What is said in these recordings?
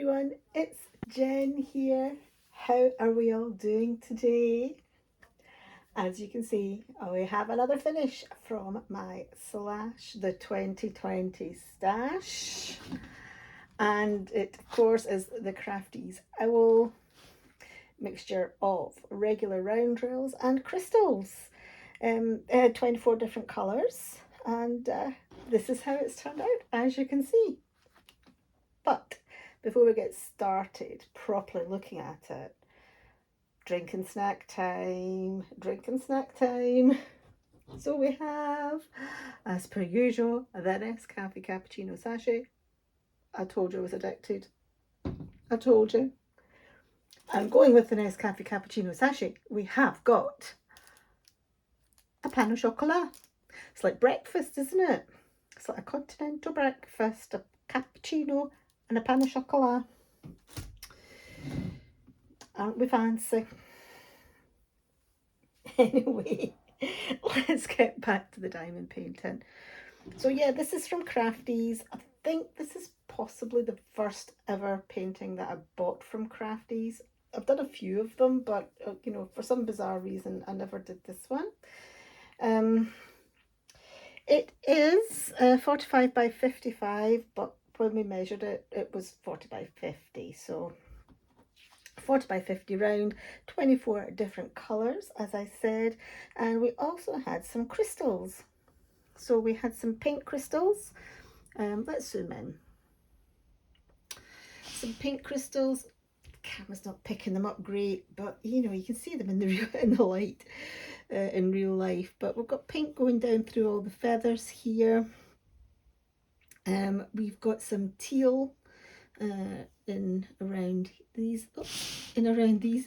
everyone, it's Jen here. How are we all doing today? As you can see, we have another finish from my Slash the 2020 stash. And it, of course, is the Crafties Owl mixture of regular round drills and crystals. It had 24 different colours, and this is how it's turned out, as you can see. But before we get started properly looking at it, drink and snack time, drink and snack time. So we have, as per usual, the Nescafe Cappuccino Sachet. I told you I was addicted. I told you. And going with the Nescafe Cappuccino Sachet, we have got a pain au chocolat. It's like breakfast, isn't it? It's like a continental breakfast, a cappuccino and a pain au chocolat. Aren't we fancy? Anyway, let's get back to the diamond painting. So yeah, this is from Crafties. I think this is possibly the first ever painting that I bought from Crafties. I've done a few of them, but you know, for some bizarre reason, I never did this one. It is 45 by 55, but when we measured it, it was 40 by 50. So 40 by 50 round, 24 different colours, as I said. And we also had some crystals. So we had some pink crystals. Let's zoom in. Some pink crystals. The camera's not picking them up great, but you know, you can see them in the light in real life. But we've got pink going down through all the feathers here. We've got some teal in around these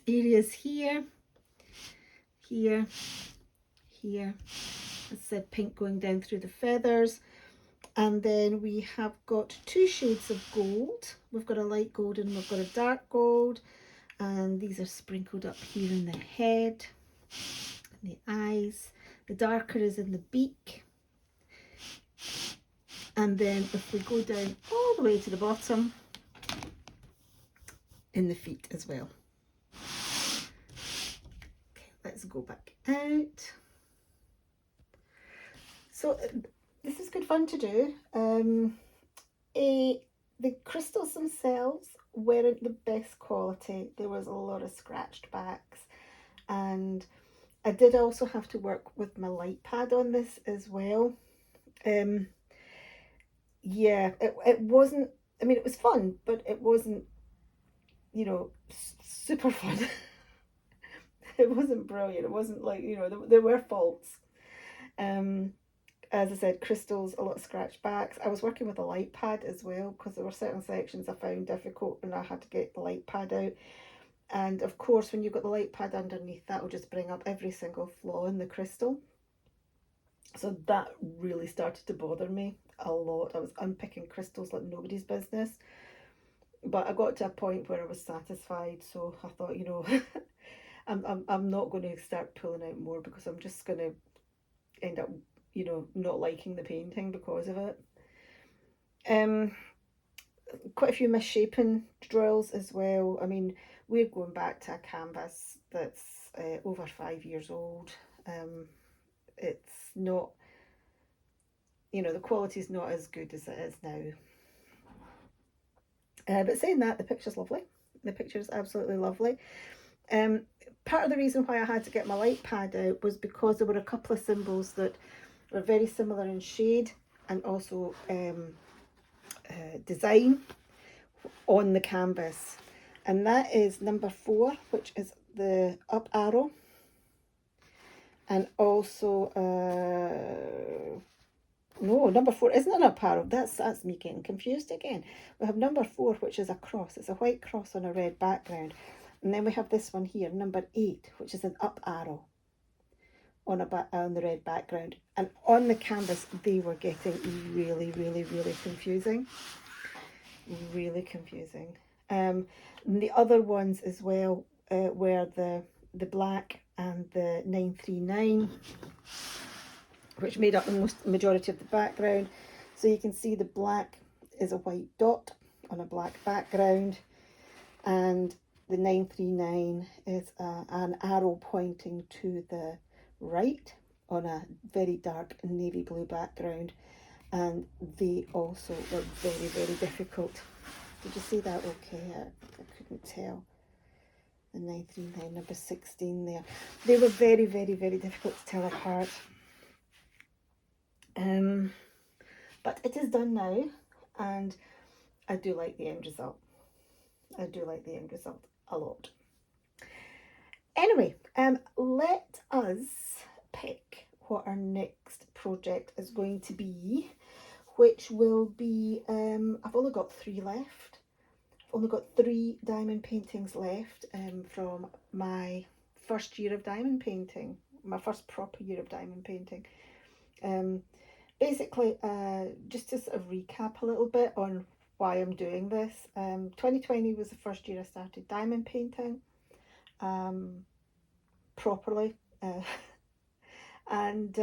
areas here. I said pink going down through the feathers. And then we have got two shades of gold. We've got a light gold and we've got a dark gold. And these are sprinkled up here in the head, and the eyes. The darker is in the beak. And then if we go down all the way to the bottom, in the feet as well. Okay, let's go back out. So this is good fun to do. The crystals themselves weren't the best quality. There was a lot of scratched backs, and I did also have to work with my light pad on this as well. Yeah, it wasn't, I mean, it was fun, but it wasn't, you know, super fun. It wasn't brilliant. It wasn't like, you know, there were faults. As I said, crystals, a lot of scratch backs. I was working with a light pad as well because there were certain sections I found difficult and I had to get the light pad out. And of course, when you've got the light pad underneath, that will just bring up every single flaw in the crystal. So that really started to bother me a lot. I was unpicking crystals like nobody's business. But I got to a point where I was satisfied, so I thought, you know, I'm not going to start pulling out more because I'm just going to end up, you know, not liking the painting because of it. Quite a few misshapen drills as well. I mean, we're going back to a canvas that's over 5 years old. It's not, you know, the quality is not as good as it is now. But saying that, the picture's lovely. The picture is absolutely lovely. Part of the reason why I had to get my light pad out was because there were a couple of symbols that were very similar in shade and also design on the canvas. And that is number 4, which is the up arrow. And also, no, number 4 isn't an up arrow. That's me getting confused again. We have number 4, which is a cross. It's a white cross on a red background. And then we have this one here, number 8, which is an up arrow on the red background. And on the canvas, they were getting really, really, really confusing. Really confusing. And the other ones as well were the black and the 939, which made up the majority of the background. So you can see the black is a white dot on a black background, and the 939 is an arrow pointing to the right on a very dark navy blue background, and they also were very, very difficult. Did you see that okay? I couldn't tell. The 939, number 16 there. They were very, very, very difficult to tell apart. But it is done now, and I do like the end result. I do like the end result a lot. Anyway, let us pick what our next project is going to be, which will be, I've only got 3 left. I've only got 3 diamond paintings left from my first year of diamond painting, my first proper year of diamond painting. Basically, just to sort of recap a little bit on why I'm doing this. 2020 was the first year I started diamond painting properly, and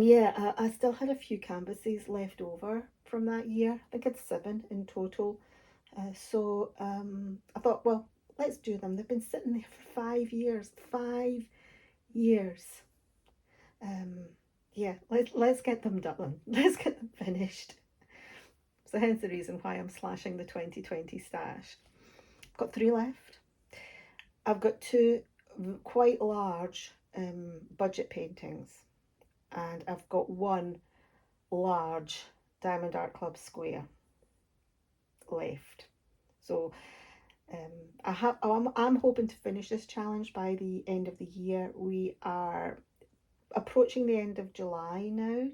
yeah, I still had a few canvases left over from that year. I think it's 7 in total. So I thought, well, let's do them. They've been sitting there for 5 years. 5 years. Yeah, let's get them done. Let's get them finished. So hence the reason why I'm slashing the 2020 stash. I've got 3 left. I've got 2 quite large budget paintings, and I've got 1 large Diamond Art Club square left. So I'm hoping to finish this challenge by the end of the year. We are approaching the end of July now.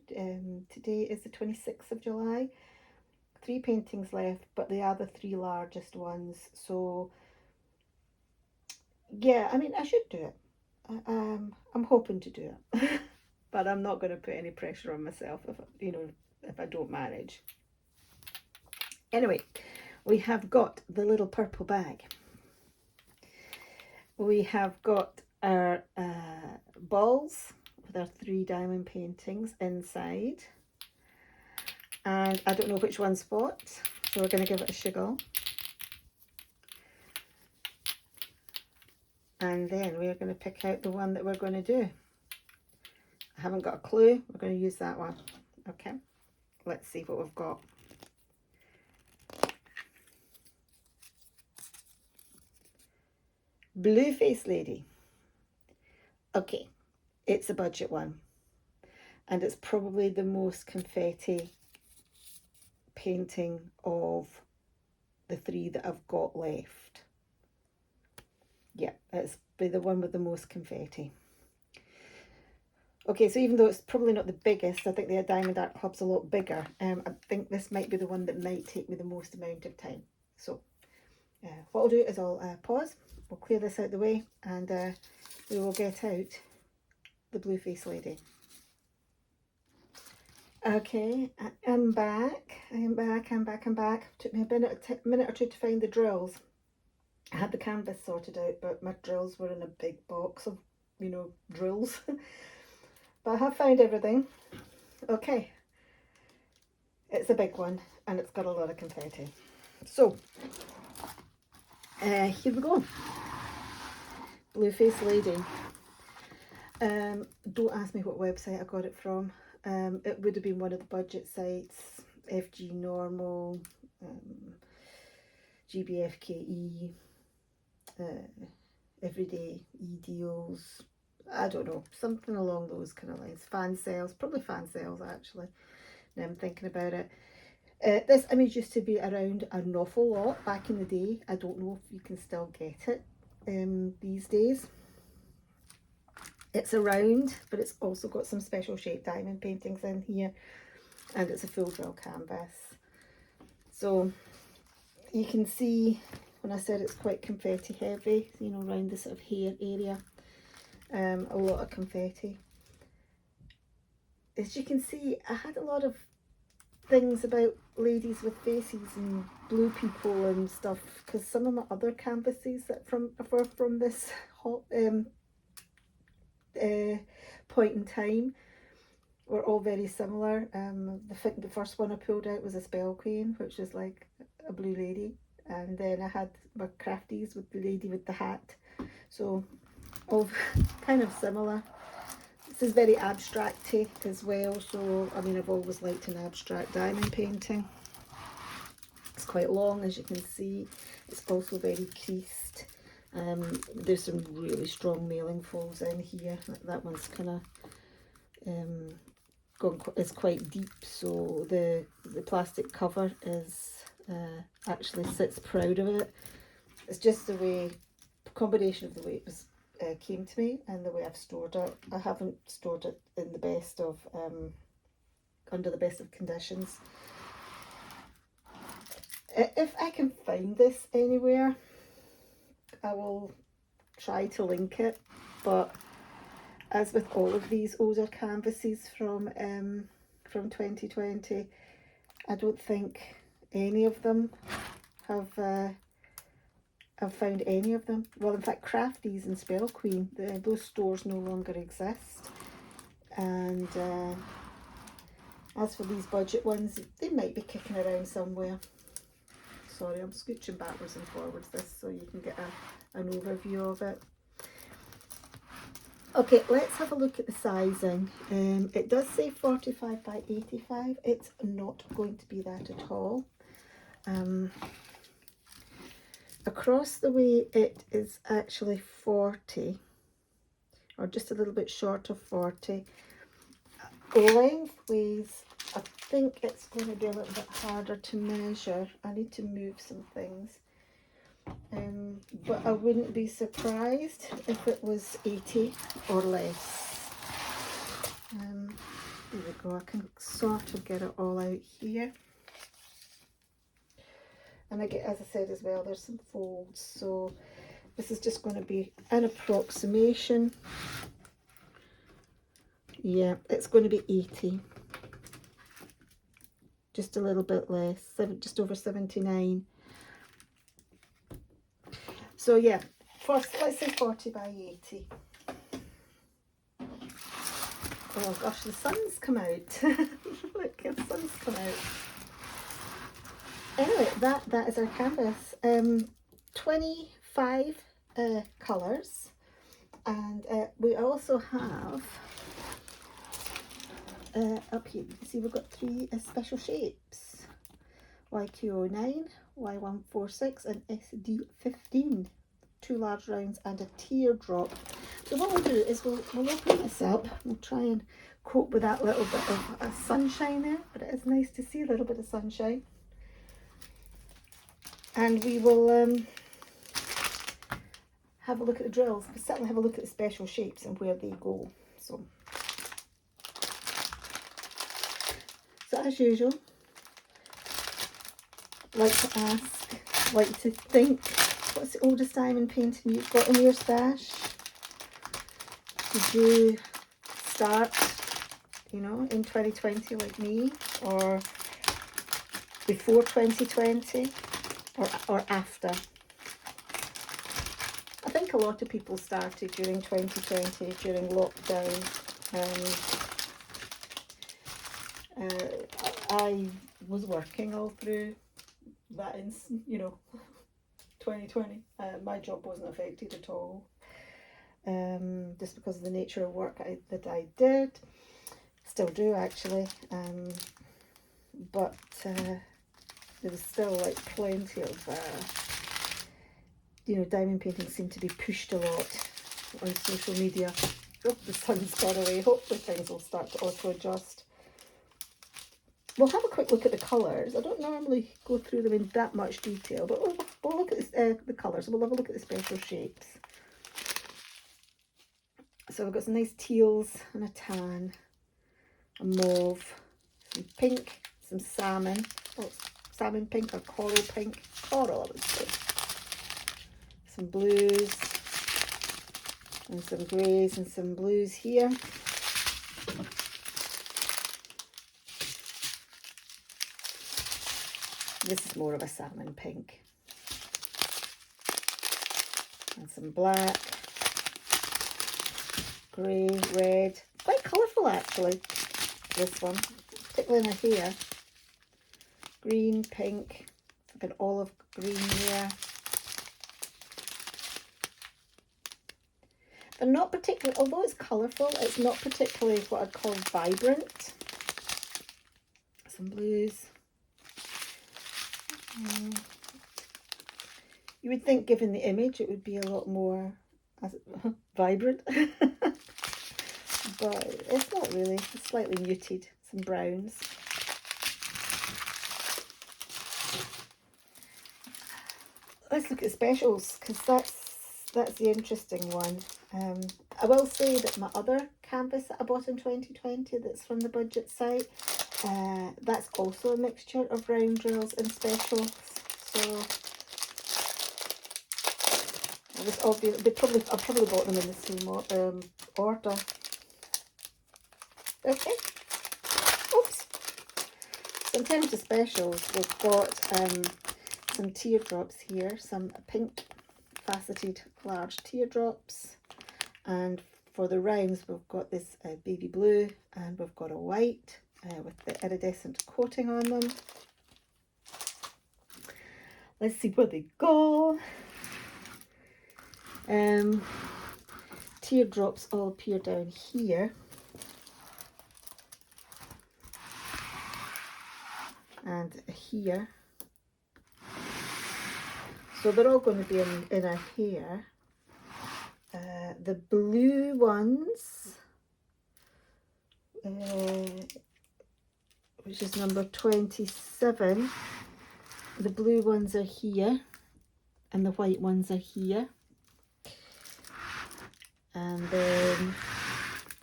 Today is the 26th of July. 3 paintings left, but they are the 3 largest ones. So yeah, I mean, I should do it. I'm hoping to do it, but I'm not going to put any pressure on myself if I don't manage. Anyway, we have got the little purple bag. We have got our balls with our 3 diamond paintings inside, and I don't know which one's what, so we're going to give it a shiggle. And then we're going to pick out the one that we're going to do. I haven't got a clue. We're going to use that one. Okay, let's see what we've got. Blueface Lady. Okay, it's a budget one, and it's probably the most confetti painting of the 3 that I've got left. Yeah, it's the one with the most confetti. Okay, so even though it's probably not the biggest, I think the Diamond Art Club's a lot bigger. I think this might be the one that might take me the most amount of time. So what I'll do is I'll pause, we'll clear this out the way, and we will get out the Blueface Lady. Okay, I'm back. I'm back. Took me a minute or 2 to find the drills. I had the canvas sorted out, but my drills were in a big box of, drills. But I have found everything. Okay. It's a big one, and it's got a lot of confetti. So, here we go. Blueface Lady. Don't ask me what website I got it from. It would have been one of the budget sites, FG Normal, GBFKE, Everyday E-Deals, I don't know, something along those kind of lines. Fan sales, probably fan sales actually, now I'm thinking about it. This image used to be around an awful lot back in the day. I don't know if you can still get it these days. It's a round, but it's also got some special shaped diamond paintings in here, and it's a full drill canvas. So you can see when I said it's quite confetti heavy, around the sort of hair area, a lot of confetti. As you can see, I had a lot of things about ladies with faces and blue people and stuff, because some of my other canvases that were from this point in time, were all very similar. The first one I pulled out was a Spell Queen, which was like a blue lady, and then I had my crafties with the lady with the hat. So all kind of similar. This is very abstracty as well, so I mean I've always liked an abstract diamond painting. It's quite long, as you can see. It's also very creased. There's some really strong mailing folds in here. That one's kind of is quite deep, so the plastic cover is actually sits proud of it. It's just the way, combination of the way it was came to me and the way I've stored it. I haven't stored it in the best of under the best of conditions. If I can find this anywhere, I will try to link it, but as with all of these older canvases from 2020, I don't think any of them have I've found any of them. Well, in fact, Crafties and Spell Queen, those stores no longer exist. And as for these budget ones, they might be kicking around somewhere. Sorry, I'm scooching backwards and forwards this so you can get an overview of it. Okay, let's have a look at the sizing. It does say 45 by 85. It's not going to be that at all. Across the way it is actually 40, or just a little bit short of 40. Lengthways, I think it's going to be a little bit harder to measure. I need to move some things. But I wouldn't be surprised if it was 80 or less. There we go, I can sort of get it all out here. And I get, as I said as well, there's some folds, so this is just going to be an approximation. Yeah, it's going to be 80. Just a little bit less, just over 79. So yeah, first let's say 40 by 80. Oh gosh, the sun's come out. Look, the sun's come out. Anyway, that is our canvas. 25 colours, and we also have up here, you can see we've got 3 special shapes: YQ09, Y146 and SD15. 2 large rounds and a teardrop. So what we'll do is we'll open this up. We'll try and cope with that little bit of sunshine there, but it is nice to see a little bit of sunshine. And we will have a look at the drills, but certainly have a look at the special shapes and where they go. So as usual, like to ask, like to think, what's the oldest diamond painting you've got in your stash? Did you start, you know, in 2020 like me, or before 2020, or after? I think a lot of people started during 2020, during lockdown. I was working all through that, you know, 2020. My job wasn't affected at all, just because of the nature of work that I did, still do actually, but there was still like plenty of you know, diamond painting seemed to be pushed a lot on social media. Oh, the sun's gone away. Hopefully things will start to auto adjust. We'll have a quick look at the colours. I don't normally go through them in that much detail, but we'll look at the colours. We'll have a look at the special shapes. So we've got some nice teals and a tan, a mauve, some pink, some salmon. Oh, salmon pink or coral pink. Coral, I would say. Some blues and some greys and some blues here. This is more of a salmon pink. And some black, grey, red. Quite colourful actually. this one, particularly in her hair. Green, pink, like an olive green there. They're not particularly, although it's colourful, it's not particularly what I'd call vibrant. Some blues. You would think, given the image, it would be a lot more vibrant. But it's not really. It's slightly muted. Some browns. Let's look at specials, because that's the interesting one. I will say that my other canvas that I bought in 2020 that's from the budget site, that's also a mixture of round drills and specials. So it was obvious. I probably bought them in the same order. Okay. Oops. So in terms of specials, we've got some teardrops here, some pink faceted large teardrops, and for the rounds we've got this baby blue, and we've got a white with the iridescent coating on them. Let's see where they go. Teardrops all appear down here, and here, so they're all going to be in our hair. The blue ones, which is number 27, the blue ones are here and the white ones are here, and then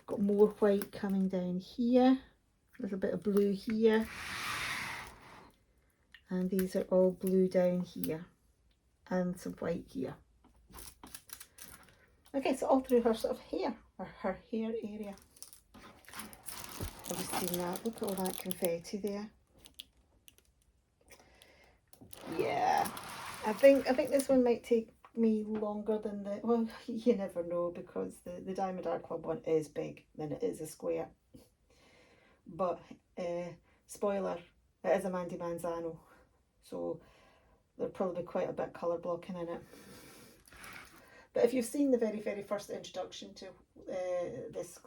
got more white coming down here, a little bit of blue here, and these are all blue down here and some white here. Okay, so all through her sort of hair, or her hair area. Have you seen that? Look at all that confetti there. Yeah, I think this one might take me longer than the, well, you never know, because the Diamond Art Club one is big, and it is a square. But spoiler, it is a Mandy Manzano, so there'll probably be quite a bit colour blocking in it. But if you've seen the very, very first introduction to this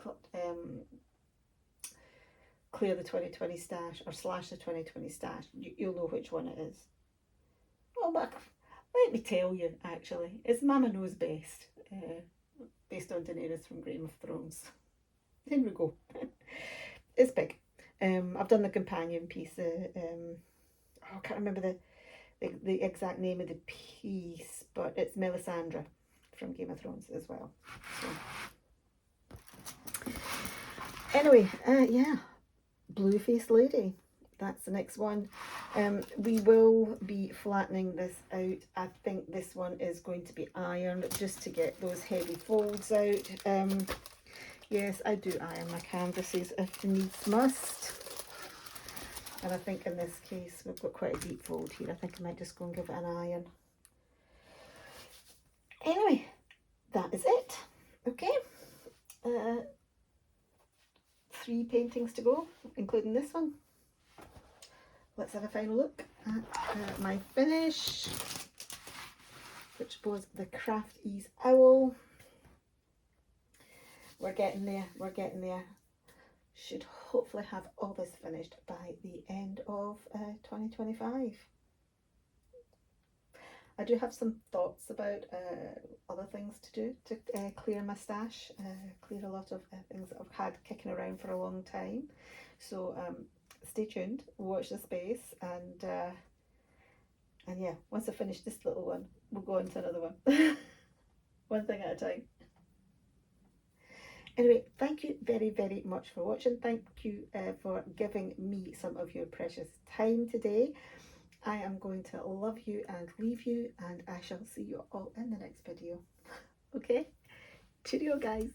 Clear the 2020 stash, or Slash the 2020 stash, you'll know which one it is. Well, but let me tell you, actually, it's Mama Knows Best, based on Daenerys from Game of Thrones. There we go. It's big. I've done the companion piece. I can't remember the exact name of the piece, but it's Melisandre from Game of Thrones as well. So anyway, yeah, Blue Faced Lady, that's the next one. We will be flattening this out. I think this one is going to be ironed just to get those heavy folds out. Yes, I do iron my canvases if needs must, and I think in this case we've got quite a deep fold here. I think I might just go and give it an iron. Anyway, that is it. Okay, 3 paintings to go, including this one. Let's have a final look at my finish, which was the Craft Ease Owl. We're getting there, we're getting there. Should hopefully have all this finished by the end of 2025. I do have some thoughts about other things to do to clear my stash, clear a lot of things that I've had kicking around for a long time. So stay tuned, watch the space, and yeah, once I finish this little one, we'll go into another one. One thing at a time. Anyway, thank you very, very much for watching. Thank you for giving me some of your precious time today. I am going to love you and leave you, and I shall see you all in the next video. Okay? Cheerio, guys.